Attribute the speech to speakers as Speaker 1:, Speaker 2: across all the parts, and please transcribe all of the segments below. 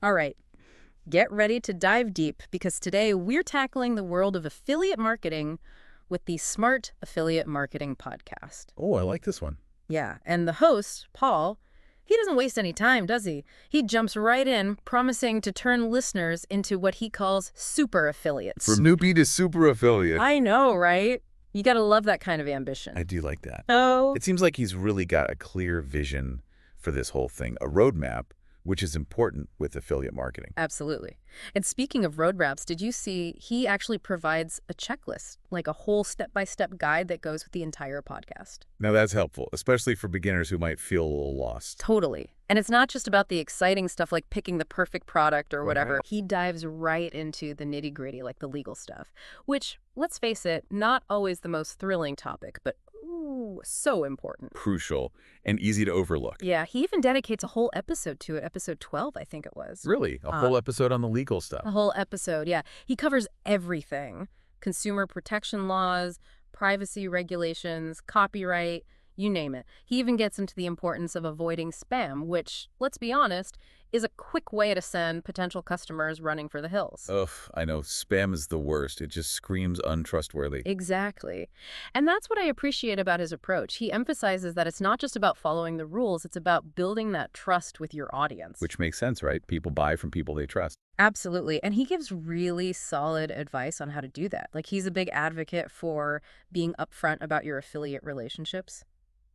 Speaker 1: All right, get ready to dive deep because today we're tackling the world of affiliate marketing with the Smart Affiliate Marketing Podcast.
Speaker 2: Oh, I like this one.
Speaker 1: Yeah, and the host, Paul, he doesn't waste any time, does he? He jumps right in, promising to turn listeners into what he calls super affiliates.
Speaker 2: From newbie to super affiliate.
Speaker 1: I know, right? You gotta love that kind of ambition.
Speaker 2: I do like that.
Speaker 1: Oh.
Speaker 2: It seems like he's really got a clear vision for this whole thing, a roadmap, which is important with affiliate marketing.
Speaker 1: Absolutely. And speaking of roadmaps, did you see he actually provides a checklist, like a whole step-by-step guide that goes with the entire podcast?
Speaker 2: Now that's helpful, especially for beginners who might feel a little lost.
Speaker 1: Totally. And it's not just about the exciting stuff like picking the perfect product or whatever.
Speaker 2: Right.
Speaker 1: He dives right into the nitty-gritty, like the legal stuff, which, let's face it, not always the most thrilling topic, but ooh, so important.
Speaker 2: Crucial and easy to overlook.
Speaker 1: Yeah, he even dedicates a whole episode to it, episode 12, I think it was.
Speaker 2: Really? A whole episode on the legal stuff.
Speaker 1: A whole episode, yeah. He covers everything. Consumer protection laws, privacy regulations, copyright, you name it. He even gets into the importance of avoiding spam, which, let's be honest, is a quick way to send potential customers running for the hills.
Speaker 2: Ugh, I know. Spam is the worst. It just screams untrustworthy.
Speaker 1: Exactly. And that's what I appreciate about his approach. He emphasizes that it's not just about following the rules, it's about building that trust with your audience.
Speaker 2: Which makes sense, right? People buy from people they trust.
Speaker 1: Absolutely. And he gives really solid advice on how to do that. Like, he's a big advocate for being upfront about your affiliate relationships.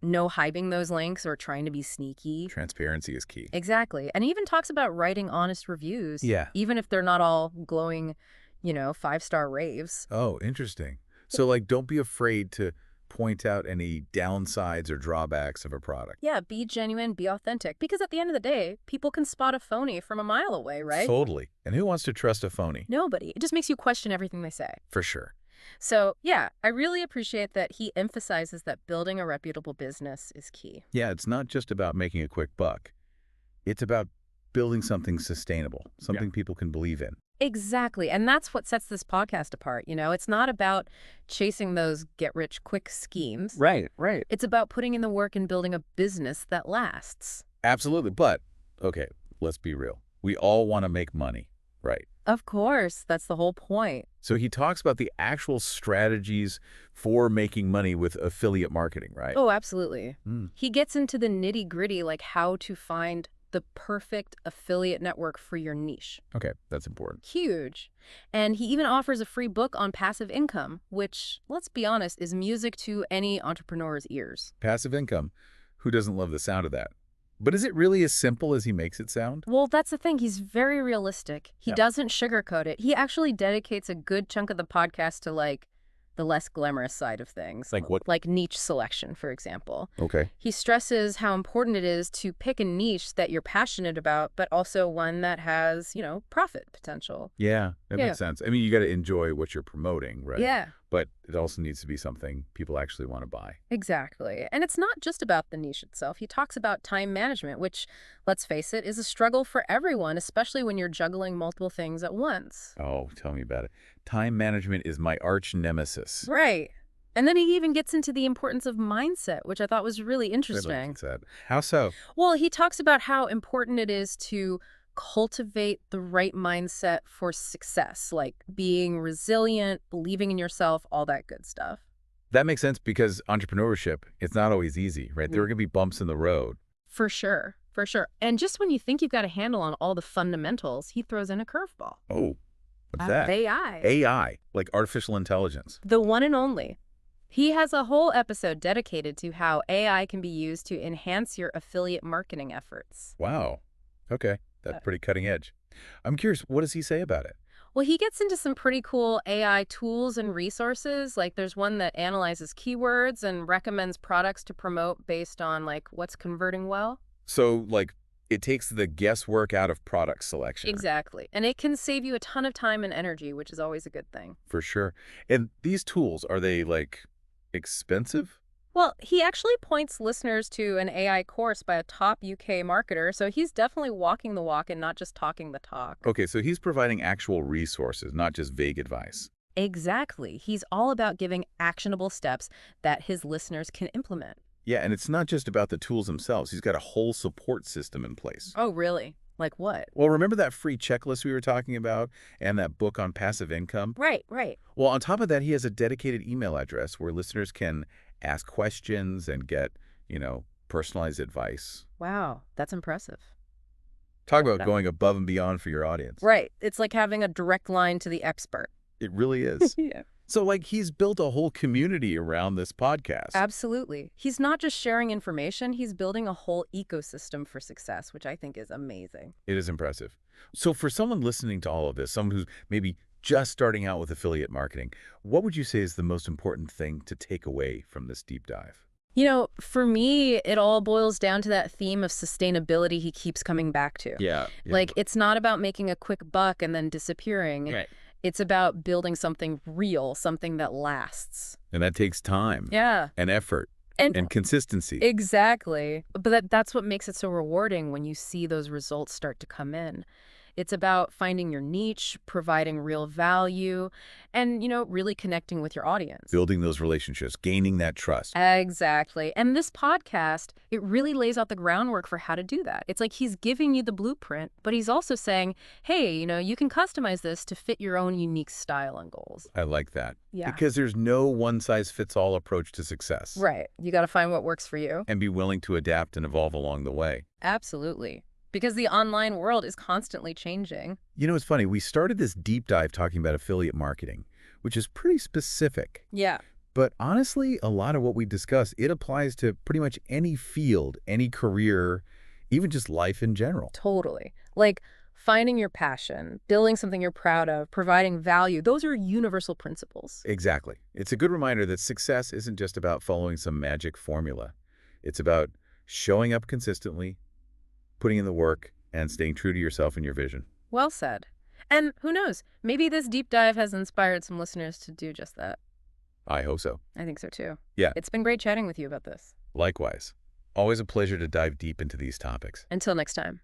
Speaker 1: No hiding those links or trying to be sneaky.
Speaker 2: Transparency is key.
Speaker 1: Exactly. And he even talks about writing honest reviews.
Speaker 2: Yeah.
Speaker 1: Even if they're not all glowing, 5-star raves.
Speaker 2: Oh, interesting. So, like, don't be afraid to point out any downsides or drawbacks of a product.
Speaker 1: Yeah, be genuine, be authentic. Because at the end of the day, people can spot a phony from a mile away, right?
Speaker 2: Totally. And who wants to trust a phony?
Speaker 1: Nobody. It just makes you question everything they say.
Speaker 2: For sure.
Speaker 1: So, yeah, I really appreciate that he emphasizes that building a reputable business is key.
Speaker 2: Yeah, it's not just about making a quick buck. It's about building something sustainable, something people can believe in.
Speaker 1: Exactly. And that's what sets this podcast apart. It's not about chasing those get-rich-quick schemes.
Speaker 2: Right.
Speaker 1: It's about putting in the work and building a business that lasts.
Speaker 2: Absolutely. But, okay, let's be real. We all want to make money, right?
Speaker 1: Of course. That's the whole point.
Speaker 2: So he talks about the actual strategies for making money with affiliate marketing, right?
Speaker 1: Oh, absolutely.
Speaker 2: Mm.
Speaker 1: He gets into the nitty-gritty, like how to find the perfect affiliate network for your niche.
Speaker 2: Okay, that's important.
Speaker 1: Huge. And he even offers a free book on passive income, which, let's be honest, is music to any entrepreneur's ears.
Speaker 2: Passive income. Who doesn't love the sound of that? But is it really as simple as he makes it sound?
Speaker 1: Well, that's the thing. He's very realistic. He
Speaker 2: Yeah.
Speaker 1: doesn't sugarcoat it. He actually dedicates a good chunk of the podcast to, like, the less glamorous side of things.
Speaker 2: Like what?
Speaker 1: Like niche selection, for example.
Speaker 2: Okay.
Speaker 1: He stresses how important it is to pick a niche that you're passionate about, but also one that has, profit potential.
Speaker 2: Yeah, that
Speaker 1: Yeah.
Speaker 2: makes sense. I mean, you got to enjoy what you're promoting, right?
Speaker 1: Yeah,
Speaker 2: But it also needs to be something people actually want to buy.
Speaker 1: exactly. And it's not just about the niche itself. He talks about time management, which, let's face it, is a struggle for everyone, especially when you're juggling multiple things at once.
Speaker 2: Oh, tell me about it. Time management is my arch nemesis.
Speaker 1: Right. And then he even gets into the importance of mindset, which I thought was really
Speaker 2: Really
Speaker 1: interesting.
Speaker 2: like that. How so?
Speaker 1: Well, he talks about how important it is to cultivate the right mindset for success, like being resilient, believing in yourself, all that good stuff.
Speaker 2: That makes sense because entrepreneurship, it's not always easy, right? There are going to be bumps in the road.
Speaker 1: For sure. For sure. And just when you think you've got a handle on all the fundamentals, he throws in a curveball.
Speaker 2: Oh, what's that?
Speaker 1: AI.
Speaker 2: AI, like artificial intelligence.
Speaker 1: The one and only. He has a whole episode dedicated to how AI can be used to enhance your affiliate marketing efforts.
Speaker 2: Wow. Okay, that's pretty cutting edge. I'm curious, what does he say about it?
Speaker 1: Well, he gets into some pretty cool AI tools and resources. Like there's one that analyzes keywords and recommends products to promote based on like what's converting well.
Speaker 2: So, like, it takes the guesswork out of product selection.
Speaker 1: Exactly. And it can save you a ton of time and energy, which is always a good thing.
Speaker 2: For sure. And these tools, are they, like, expensive?
Speaker 1: Well, he actually points listeners to an AI course by a top UK marketer, so he's definitely walking the walk and not just talking the talk.
Speaker 2: Okay, so he's providing actual resources, not just vague advice.
Speaker 1: Exactly. He's all about giving actionable steps that his listeners can implement.
Speaker 2: Yeah, and it's not just about the tools themselves. He's got a whole support system in place.
Speaker 1: Oh, really? Like what?
Speaker 2: Well, remember that free checklist we were talking about and that book on passive income?
Speaker 1: Right, right.
Speaker 2: Well, on top of that, he has a dedicated email address where listeners can ask questions and get, personalized advice.
Speaker 1: Wow, that's impressive.
Speaker 2: Talk about
Speaker 1: That-
Speaker 2: going above and beyond for your audience.
Speaker 1: Right. It's like having a direct line to the expert.
Speaker 2: It really is.
Speaker 1: Yeah.
Speaker 2: So, he's built a whole community around this podcast.
Speaker 1: Absolutely. He's not just sharing information, he's building a whole ecosystem for success, which I think is amazing.
Speaker 2: It is impressive. So for someone listening to all of this, someone who's maybe just starting out with affiliate marketing, what would you say is the most important thing to take away from this deep dive?
Speaker 1: For me, it all boils down to that theme of sustainability he keeps coming back to.
Speaker 2: Yeah.
Speaker 1: Like, it's not about making a quick buck and then disappearing.
Speaker 2: Right.
Speaker 1: It's about building something real, something that lasts.
Speaker 2: And that takes time.
Speaker 1: Yeah.
Speaker 2: And effort.
Speaker 1: And
Speaker 2: And consistency.
Speaker 1: exactly. But that's what makes it so rewarding when you see those results start to come in. It's about finding your niche, providing real value, and, really connecting with your audience.
Speaker 2: Building those relationships, gaining that trust.
Speaker 1: Exactly. And this podcast, it really lays out the groundwork for how to do that. It's like he's giving you the blueprint, but he's also saying, hey, you can customize this to fit your own unique style and goals.
Speaker 2: I like that.
Speaker 1: Yeah.
Speaker 2: Because there's no one-size-fits-all approach to success.
Speaker 1: Right. You got to find what works for you.
Speaker 2: And be willing to adapt and evolve along the way.
Speaker 1: Absolutely. Because the online world is constantly changing.
Speaker 2: It's funny. We started this deep dive talking about affiliate marketing, which is pretty specific.
Speaker 1: Yeah.
Speaker 2: But honestly, a lot of what we discuss, it applies to pretty much any field, any career, even just life in general.
Speaker 1: Totally. Like finding your passion, building something you're proud of, providing value, those are universal principles.
Speaker 2: Exactly. It's a good reminder that success isn't just about following some magic formula. It's about showing up consistently, putting in the work, and staying true to yourself and your vision.
Speaker 1: Well said. And who knows, maybe this deep dive has inspired some listeners to do just that.
Speaker 2: I hope so.
Speaker 1: I think so too.
Speaker 2: Yeah.
Speaker 1: It's been great chatting with you about this.
Speaker 2: Likewise. Always a pleasure to dive deep into these topics.
Speaker 1: Until next time.